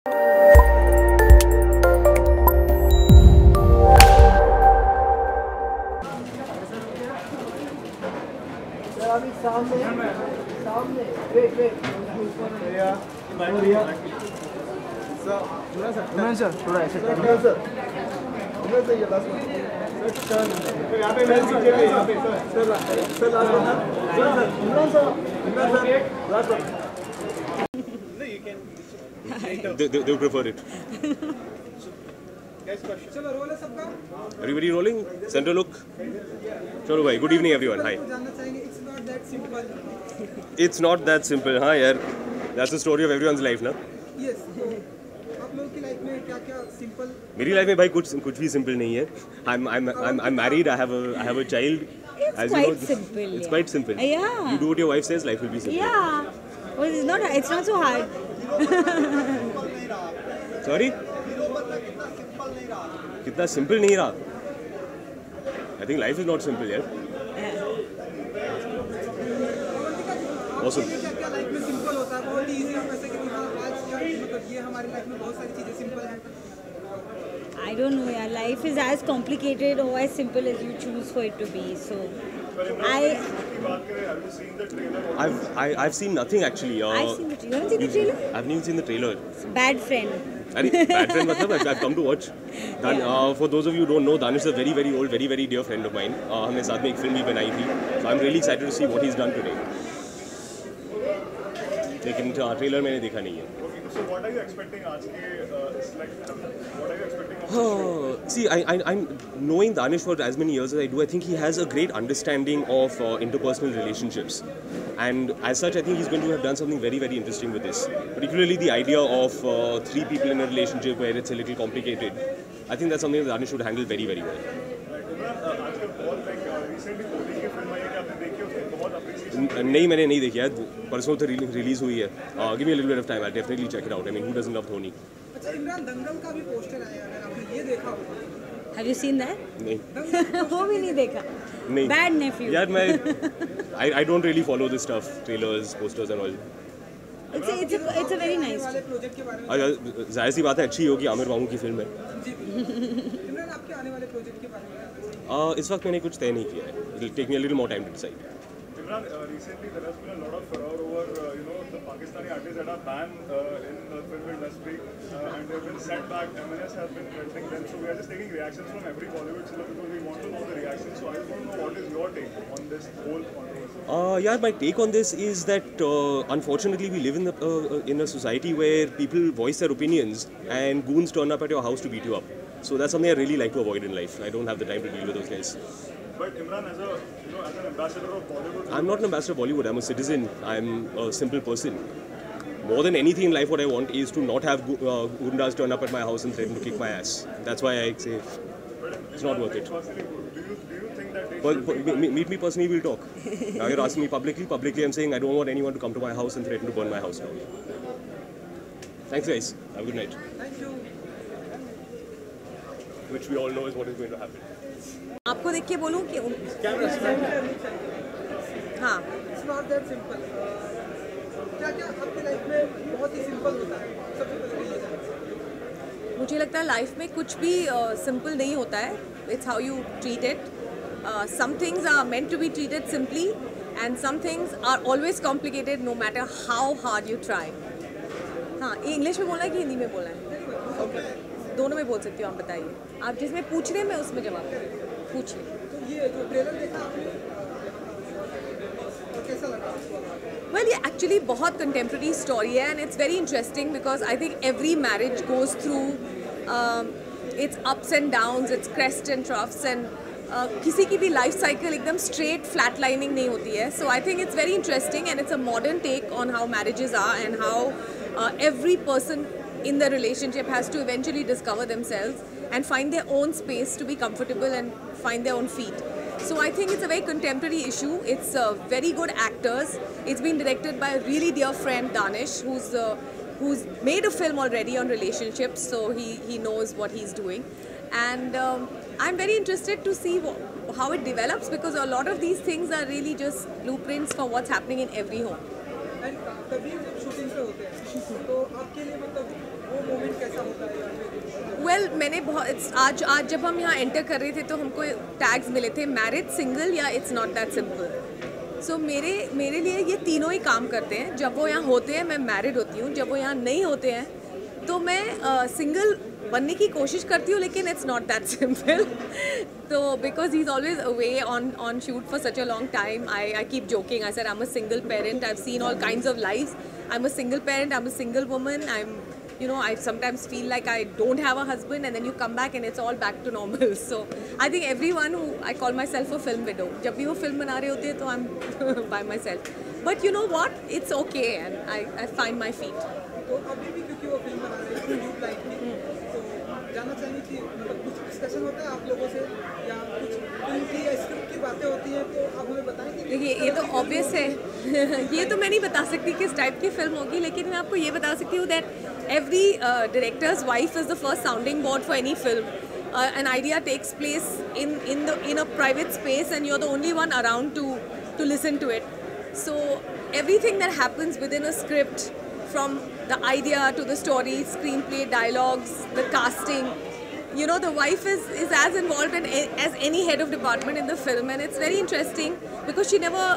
सामने wait sir थोड़ा ऐसे sir ये last one यहाँ पे यहाँ पे sir last one sir last one no you can they would prefer it guys question चलो रोल है सबका everybody rolling center look चलो भाई good evening everyone hi it's not that simple हाँ यार that's the story of everyone's life ना yes आप लोगों की लाइफ में क्या-क्या सिंपल मेरी लाइफ में भाई कुछ भी सिंपल नहीं है I'm married I have a child it's quite simple it's quite simple yeah you do what your wife says life will be simple yeah well it's not so hard sorry कितना simple नहीं रहा I think life is not simple यार awesome क्या life में simple होता है बहुत easy है वैसे कि हां आज क्या मतलब ये हमारी लाइफ में बहुत सारी चीजें सिंपल हैं I don't know yeah life is as complicated or as simple as you choose for it to be so I've seen nothing actually I've seen the trailer. You haven't seen the trailer? I've never seen the trailer. Bad friend. Bad friend मतलब I've come to watch. For those of you who don't know, Danish is a very very old, very very dear friend of mine. हमने साथ में एक film भी बनाई थी. So I'm really excited to see what he's done today. लेकिन trailer मैंने देखा नहीं है. So what are you expecting आज के what are you expecting? See, I'm knowing Danish for as many years as I do. I think he has a great understanding of interpersonal relationships, and as such, I think he's going to have done something very very interesting with this. Particularly the idea of three people in a relationship where it's a little complicated. I think that's something that Danish should handle very very well. नहीं मैंने नहीं देखी यार परसों तो release हुई है give me a little bit of time I definitely check it out I mean who doesn't love Dhoni अच्छा इमरान दंगल का भी पोस्टर आया अगर आपने ये देखा होगा Have you seen that? नहीं वो भी नहीं देखा नहीं Bad nephew यार मैं I don't really follow this stuff trailers posters and all It's a very nice वाले प्रोजेक्ट के बारे में जाहिर सी बात है अच्छी होगी आमिर मामू की फिल्म है इमरान आपके आने वाले प्रोजेक्ट के बारे में इस वक्त मैंने कुछ तय नहीं किया है it will take me a little more time to decide Imran, recently there has been a lot of furore over the Pakistani artists that are banned in the film industry and they have been set back. MNS has been threatening them, so we are just taking reactions from every Bollywood celebrity because we want to know the reactions. So I just want to know what is your take on this whole controversy. Yeah, my take on this is that unfortunately we live in a society where people voice their opinions and goons turn up at your house to beat you up. So that's something I really like to avoid in life. I don't have the time to deal with those guys. But Imran, as an ambassador of Bollywood, I'm not an ambassador of Bollywood. I'm a citizen. I'm a simple person. More than anything in life, what I want is to not have gundas turn up at my house and threaten to kick my ass. That's why I say it's not worth it. do you think that meet me personally, we'll talk. Now you're asking me publicly. Publicly, I'm saying I don't want anyone to come to my house and threaten to burn my house down. Thanks, guys. Have a good night. Thank you Which we all know is what is going to happen. आपको देख के बोलूँ कि हाँ it's not that simple क्या-क्या आपकी life में बहुत ही सिंपल होता है सबसे पहले ये जानना मुझे लगता है लाइफ में कुछ भी सिंपल नहीं होता है it's how you treat it some things are meant to be treated simply and some things are always complicated no matter how hard you try हाँ ये इंग्लिश में बोलना है कि हिंदी में बोलना है दोनों में बोल सकती हूँ आप बताइए आप जिसमें पूछ रहे हैं मैं उसमें जवाब पूछिए तो ये जो ट्रेलर देखा आपने कैसा लगा Well, ये actually बहुत contemporary story है and it's very interesting because I think every marriage goes through its ups and downs, its crests and troughs and किसी की भी life cycle एकदम straight flatlining नहीं होती है. So I think it's very interesting and it's a modern take on how marriages are and how every person in the relationship has to eventually discover themselves and find their own space to be comfortable and find their own feet. So I think it's a very contemporary issue. It's very good actors. It's been directed by a really dear friend Danish, who's made a film already on relationships, so he knows what he's doing. And I'm very interested to see how it develops because a lot of these things are really just blueprints for what's happening in every home. And तभी shooting पे होते हैं तो आपके लिए मतलब वो moment कैसा होता है? वेल मैंने बहुत आज जब हम यहाँ एंटर कर रहे थे तो हमको टैग्स मिले थे मैरिड, सिंगल या इट्स नॉट दैट सिंपल। सो मेरे लिए ये तीनों ही काम करते हैं। जब वो यहाँ होते हैं मैं मैरिड होती हूँ, जब वो यहाँ नहीं होते हैं तो मैं सिंगल बनने की कोशिश करती हूँ, लेकिन इट्स नॉट दैट सिंपल। तो because he is always away on shoot for such a long time, I keep joking, I said I am a single parent, I have seen all kinds of lives, I am a single parent, I am a single woman, I am I sometimes feel like I don't have a husband, and then you come back and it's all back to normal. So I think everyone I call myself a film widow. जब भी वो film बना रहे होते हैं तो I'm by myself. But you know what? It's okay, and I find my feet. तो अभी भी क्योंकि वो फिल्म बना रहे हैं यूट्यूब लाइव की, तो जानना चाहेंगे कि मतलब कुछ डिस्कशन होता है आप लोगों से या कुछ फिल्म की या स्क्रिप्ट की बातें होती हैं, तो आप हमें बताएं कि देखिए ये तो ऑब्वियस है ये तो मैं नहीं बता सकती किस टाइप की फिल्म होगी, लेकिन मैं आपको ये बता सकती हूँ that every director's wife is the first sounding board for any film. An idea takes place in a private space, and you're the only one around to listen to it. So everything that happens within a script, from the idea to the story, screenplay, dialogues, the casting, the wife is as involved as any head of department in the film, and it's very interesting because she never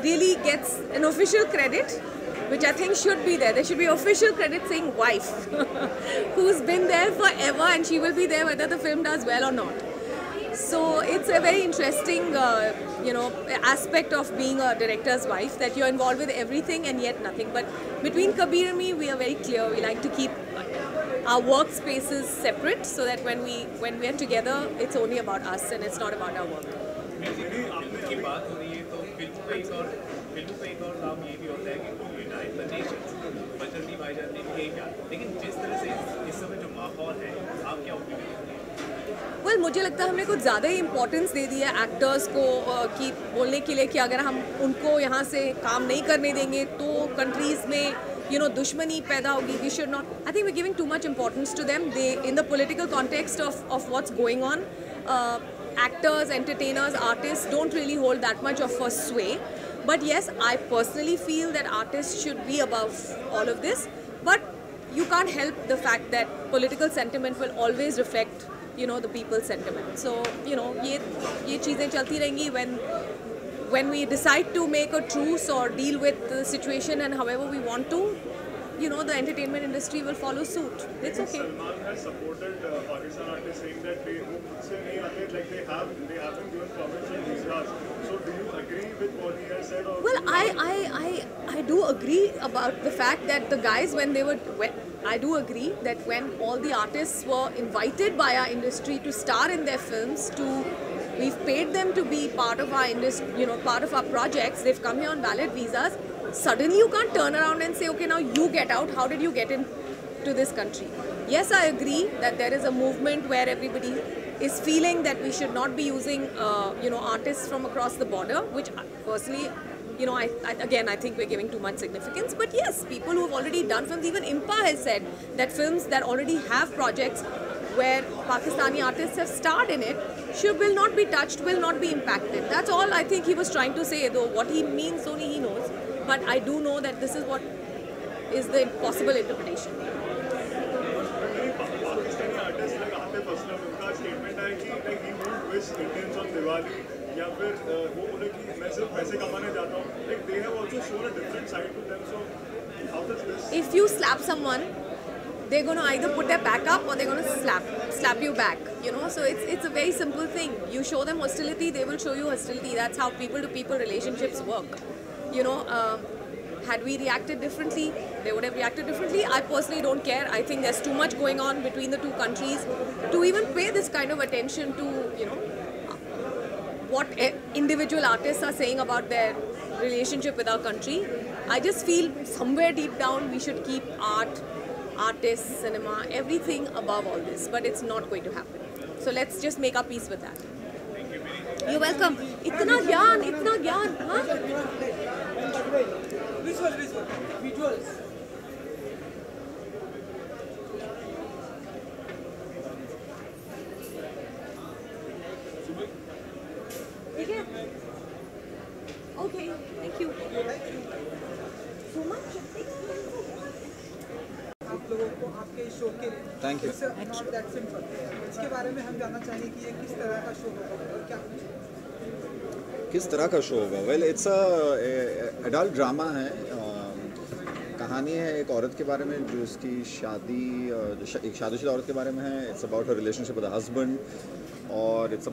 really gets an official credit, which I think should be there. There should be official credit saying wife, who's been there forever, and she will be there whether the film does well or not. So it's a very interesting, aspect of being a director's wife, that you're involved with everything and yet nothing. But between Kabir and me, we are very clear. We like to keep our workspaces separate, so that when we are together, it's only about us and it's not about our work. की बात हो रही है तो film का एक और काम ये भी होता है कि यूनाइट द नेशंस, बजरंगी भाईजान ने भी क्या, लेकिन जिस तरह से इस समय जो माहौल है, आप क्या ओपिनियन? वेल मुझे लगता है हमने कुछ ज़्यादा ही इम्पोर्टेंस दे दिया एक्टर्स को कि बोलने के लिए कि अगर हम उनको यहाँ से काम नहीं करने देंगे तो कंट्रीज़ में दुश्मनी पैदा होगी. We should not, I think we giving too much importance to them. They in the political context of what's going on, actors, entertainers, artists don't really hold that much of a sway. But yes, I personally feel that artists should be above all of this. But you can't help the fact that political sentiment will always reflect, the people's sentiment. So, ये चीज़ें चलती रहेंगी. When we decide to make a truce or deal with the situation and however we want to, the entertainment industry will follow suit. It's okay. Salman has supported Pakistan artists, saying that they have been given provincial visas. So do you agree with what he has said? Or well, I do agree about the fact that the guys I do agree that when all the artists were invited by our industry to star in their films, we've paid them to be part of our industry, part of our projects. They've come here on valid visas. Suddenly you can't turn around and say, okay, now you get out. How did you get into this country? Yes, I agree that there is a movement where everybody is feeling that we should not be using, artists from across the border, which personally, I think we're giving too much significance. But yes, people who have already done films, even Impa has said that films that already have projects where Pakistani artists have starred in it will not be touched, will not be impacted. That's all I think he was trying to say, though what he means only he knows. But I do know that this is what is the possible interpretation. Pakistani artists like Atif Aslam, उनका statement है कि he won't wish Indians on Diwali, या फिर वो बोले कि मैं सिर्फ पैसे कमाने जाता हूँ. Like they have also shown a different side to them. So how does this? If you slap someone, they're going to either put their back up or they're going to slap you back. So it's a very simple thing. You show them hostility, they will show you hostility. That's how people-to-people relationships work. Had we reacted differently, they would have reacted differently. I personally don't care. I think there's too much going on between the two countries to even pay this kind of attention to, what individual artists are saying about their relationship with our country. I just feel somewhere deep down we should keep art, artists, cinema, everything above all this. But it's not going to happen. So let's just make our peace with that. You're welcome. Itna gyan, huh? Visuals. Okay, thank you. So much. आप लोगों को आपके इस show के लिए। Thank you. Not that simple, इसके बारे में हम जानना चाहेंगे कि ये किस तरह का शो होगा और क्या किस तरह का शो होगा? Well, it's a adult drama है। कहानी है एक औरत के बारे में जो उसकी शादी एक शादीशुदा औरत के बारे में है। It's about her relationship with the husband, और it's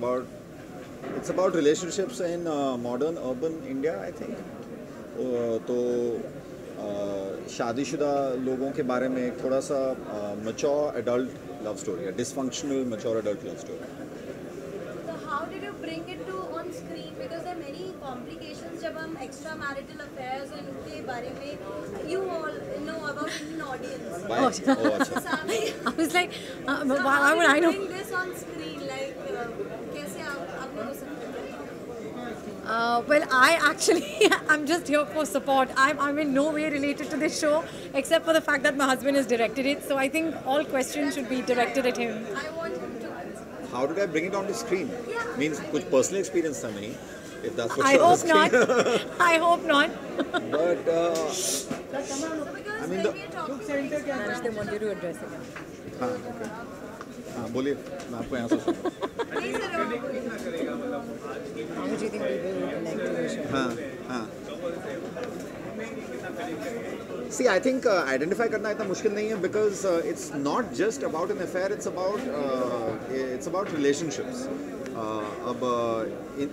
about relationships in modern urban India I think. तो शादीशुदा लोगों के बारे में एक थोड़ा सा मैच्योर एडल्ट लव स्टोरी है, dysfunctional mature adult love story. So how did you bring it to on screen? Because there are many complications जब हम extramarital affairs और उनके बारे में you all know about Indian audience. Oh, अच्छा। I was like, why would I know? Bring this on screen, like कैसे आपने वो सब Well, I actually I'm just here for support. I'm in no way related to this show, except for the fact that my husband has directed it. So I think all questions should be directed at him. I want him to. How did I bring it on the screen? Yeah. Means कुछ personal experience था नहीं, if that's what I you're hope asking. not. I hope not. But So because I mean when the we are talking, They want you to address it. हाँ, okay. हाँ, बोलिए, मैं आपको यहाँ से सुनूँ। नहीं sir How much do you think people will connect to the show? हाँ, हाँ। See, I think identify करना इतना मुश्किल नहीं है, because it's not just about an affair. It's about relationships. अब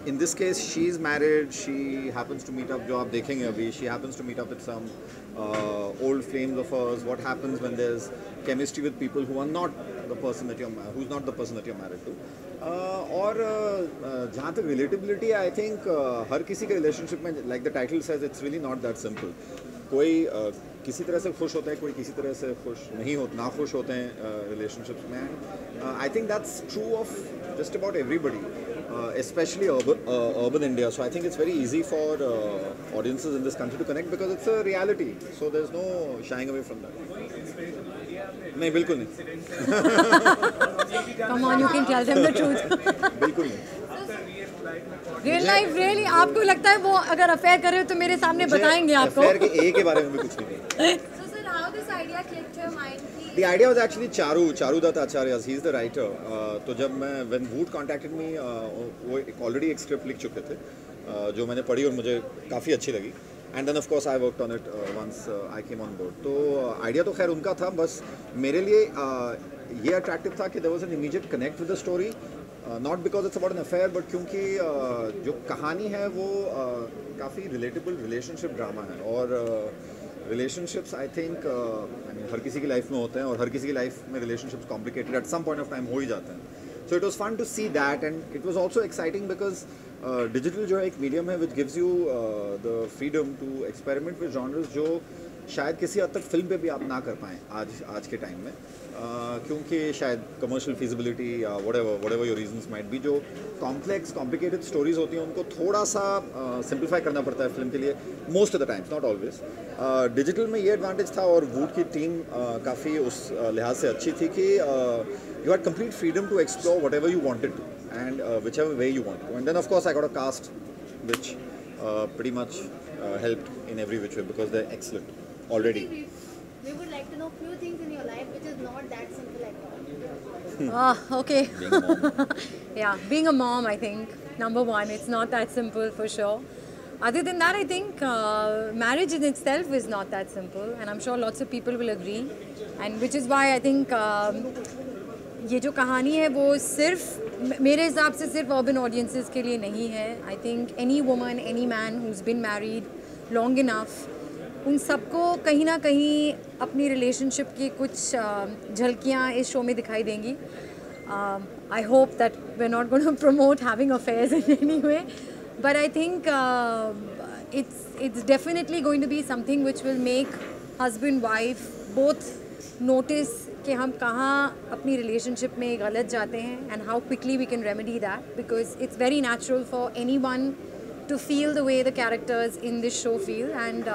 in this case, she's married. She happens to meet up. जो आप देखेंगे अभी, she happens to meet up with some old flames of hers. What happens when there's chemistry with people who are not the person that who's not the person that you're married to. और जहाँ तक relatability, I think हर किसी के relationship में, like the title says, it's really not that simple. कोई किसी तरह से खुश होता है, कोई किसी तरह से ना खुश होते हैं relationships में. I think that's true of just about everybody, especially urban India. So I think it's very easy for audiences in this country to connect, because it's a reality. So there's no shying away from that. नहीं, बिल्कुल नहीं. Come on, you can tell them the truth. बिल्कुल नहीं. Real life, really? आपको लगता है वो अगर अफेयर करे तो मेरे सामने बताएंगे आपको? अफेयर के ए के बारे में भी कुछ नहीं. So sir, how this idea clicked to your mind? The idea was actually Charu Dutt Acharya. He's the writer. तो जब when Woot contacted me, वो already एक script लिख चुके थे, जो मैंने पढ़ी और मुझे काफ़ी अच्छी लगी. And then of course I worked on it once I came on board. तो idea तो खैर उनका था, बस मेरे लिए ये attractive था कि there was an immediate connect with the story. Not because it's about an affair, but क्योंकि जो कहानी है वो काफ़ी relatable relationship drama है. और relationships I think I mean हर किसी की लाइफ में होते हैं, और हर किसी की लाइफ में relationships complicated at some point of time हो ही जाते हैं. So it was fun to see that, and it was also exciting because digital जो है एक medium है which gives you the freedom to experiment with genres जो शायद किसी हद तक फिल्म पे भी आप ना कर पाएँ आज के टाइम में, क्योंकि शायद कमर्शियल फिजिबिलिटी या whatever your reasons might be, जो कॉम्प्लेक्स कॉम्प्लिकेटेड स्टोरीज होती हैं उनको थोड़ा सा सिंप्लीफाई करना पड़ता है फिल्म के लिए, most of the times, not always. Digital में ये एडवांटेज था, और वुड की टीम काफ़ी उस लिहाज से अच्छी थी कि you had complete freedom to explore whatever you wanted to, and whichever way you want to. And then of course I got a cast which pretty much helped in every which way, because they're excellent already. We would like to know few things in your life which is not that simple at all. Okay. Being a mom. Yeah, being a mom, I think, number one, it's not that simple for sure. Other than that, I think marriage in itself is not that simple, and I'm sure lots of people will agree, and which is why I think ये जो कहानी है वो सिर्फ मेरे हिसाब से सिर्फ अर्बन ऑडियंसेस के लिए नहीं है. I think any woman, any man who's been married long enough, उन सबको कहीं ना कहीं अपनी रिलेशनशिप की कुछ झलकियाँ इस शो में दिखाई देंगी. I hope that we are not going to promote having affairs in any way, but I think it's definitely going to be something which will make husband wife both notice कि हम कहाँ अपनी relationship में गलत जाते हैं, and how quickly we can remedy that, because it's very natural for anyone to feel the way the characters in this show feel, and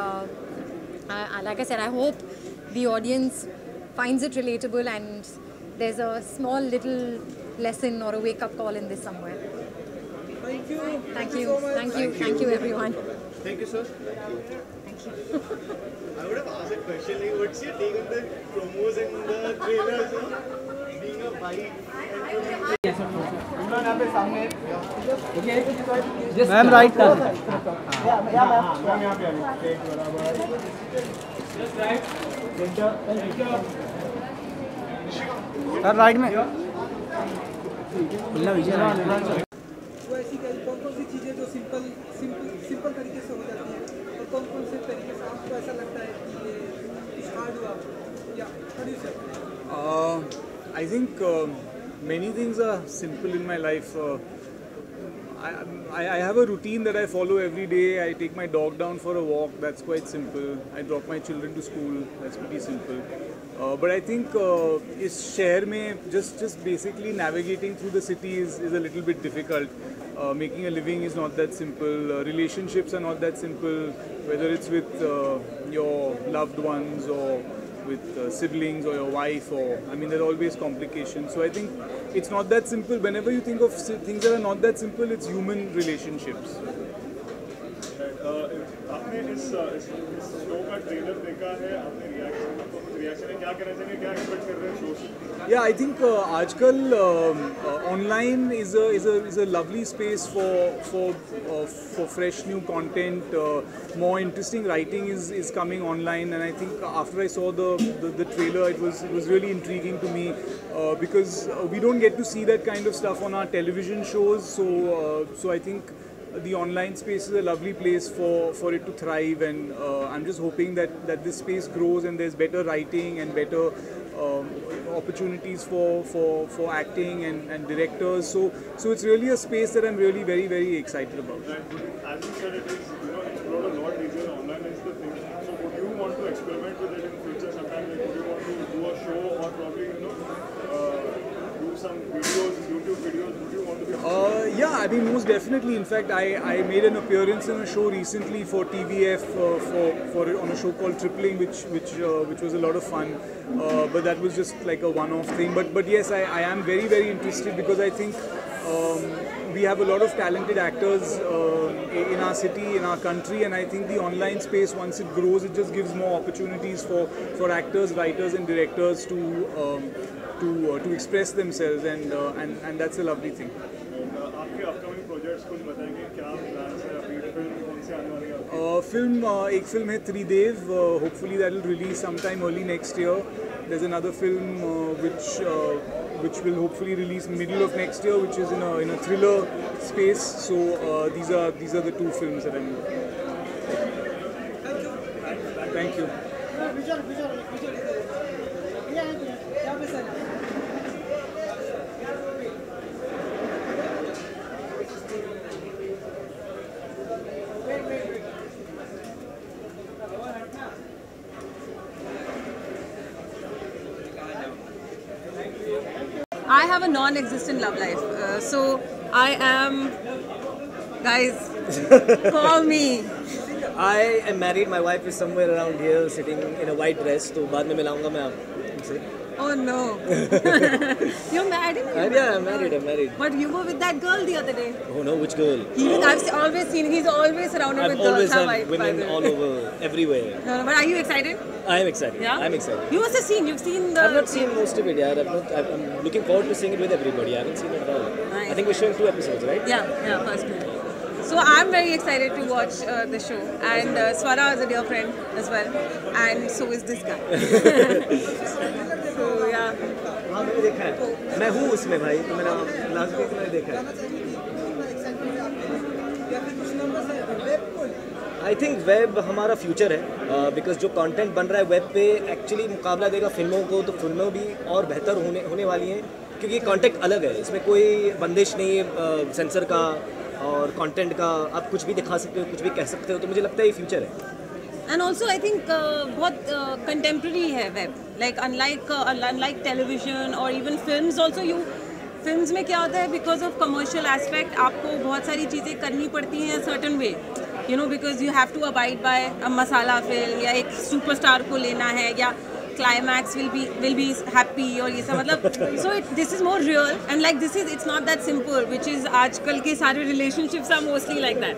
like I said, I hope the audience finds it relatable and there's a small little lesson or a wake-up call in this somewhere. Thank you. Thank you. So much. Thank you. Thank you, everyone. Thank you, sir. Thank you. I would have asked a question like, what's your take on the promos and the trailers being a bite? Ma'am right turn sir right में वो ऐसी कौन कौन सी चीज़ें जो simple तरीके से हो जाती हैं और कौन कौन से तरीके से आपको ऐसा लगता है कि ये कुछ हार्ड हुआ या I think many things are simple in my life. I have a routine that I follow every day. I take my dog down for a walk. That's quite simple. I drop my children to school. That's pretty simple. But I think इस शहर में just basically navigating through the city is a little bit difficult. Making a living is not that simple. Relationships are not that simple. Whether it's with your loved ones or with siblings or your wife, or I mean there are always complications. So I think it's not that simple. Whenever you think of things that are not that simple, it's human relationships. आपने इस show का trailer देखा है, आपने reaction है, क्या कहना चाहेंगे, क्या एक्सपेक्ट कर रहे हैं शो से? Yeah, I think आजकल online is a lovely space for fresh new content. More interesting writing is coming online, and I think after I saw the trailer, it was really intriguing to me because we don't get to see that kind of stuff on our television shows. So I think the online space is a lovely place for it to thrive, and I'm just hoping that this space grows and there's better writing and better opportunities for acting and directors. So it's really a space that I'm really very, very excited about. Right. As you said, it is explored a lot easier online is the thing. So would you want to experiment with it in future sometime? Like, would you want to do a show or probably do some videos, YouTube videos? Would you want to be? Yeah, I mean most definitely. In fact, I made an appearance in a show recently for TVF on a show called Tripling, which was a lot of fun. But that was just like a one-off thing. But yes, I am very, very interested because I think we have a lot of talented actors in our city, in our country, and I think the online space, once it grows, it just gives more opportunities for actors, writers, and directors to express themselves, and that's a lovely thing. आपके upcoming projects कुछ बताएंगे, क्या plans है, अभी film कौन सी आने वाली है? एक फिल्म है त्रिदेव. Hopefully that will release sometime early next year. There's another film which will hopefully release middle of next year, which is in a thriller space. So these are the two films that I'm working on. Thank you. I have a non-existent love life. So I am, guys, call me. I am married. My wife is somewhere around here, sitting in a white dress. तो बाद में मिलाऊंगा मैं आपसे. Oh no. You're married? Yeah, I'm married. But you were with that girl the other day. Oh no, which girl? I've always seen, he's always surrounded with girls. I've always had women all over, everywhere. No, but are you excited? I am excited. Yeah? I'm excited. You must have seen, you've seen the... I've not seen most of it, yeah. I'm looking forward to seeing it with everybody. I haven't seen it at all. Nice. I think we're showing 2 episodes, right? Yeah, first 2. So I'm very excited to watch the show, and Swara is a dear friend as well, and so is this guy. So yeah. हाँ मैंने देखा है. मैं हूँ उसमें भाई. तो मैंने लास्ट वीक मैंने देखा है. I think वेब हमारा फ्यूचर है, बिकॉज जो कंटेंट बन रहा है वेब पे एक्चुअली मुकाबला देगा फिल्मों को, तो फिल्में भी और बेहतर होने वाली हैं क्योंकि कंटेंट अलग है. इसमें कोई बंदिश नहीं है सेंसर का और कंटेंट का. आप कुछ भी दिखा सकते हो, कुछ भी कह सकते हो, तो मुझे लगता है ये फ्यूचर है. And also I think बहुत contemporary है web. Like unlike television or even films also, films में क्या होता है, because of commercial aspect आपको बहुत सारी चीज़ें करनी पड़ती हैं certain way. You know, because you have to abide by a masala film, या एक superstar को लेना है, या climax will be happy और ये सब मतलब. So this is more real, and like it's not that simple, which is आजकल के सारे relationships are mostly like that.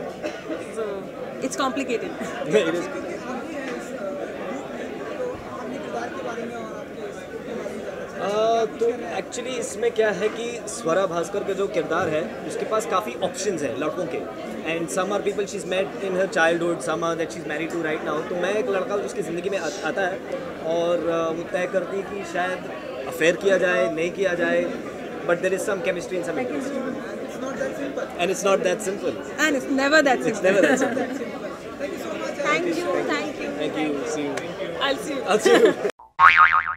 So it's complicated. It is. तो एक्चुअली इसमें क्या है कि स्वरा भास्कर का जो किरदार है उसके पास काफ़ी ऑप्शंस हैं लड़कों के, and some are people she is met in her childhood, some are that she is married to right now. तो मैं एक लड़का उसकी ज़िंदगी में आता है और वो तय करती है कि शायद अफेयर किया जाए नहीं किया जाए, but there is some chemistry in some and it's not that simple And it's never that simple. it's never that simple Thank you. thank you see you I'll see you. I'll see you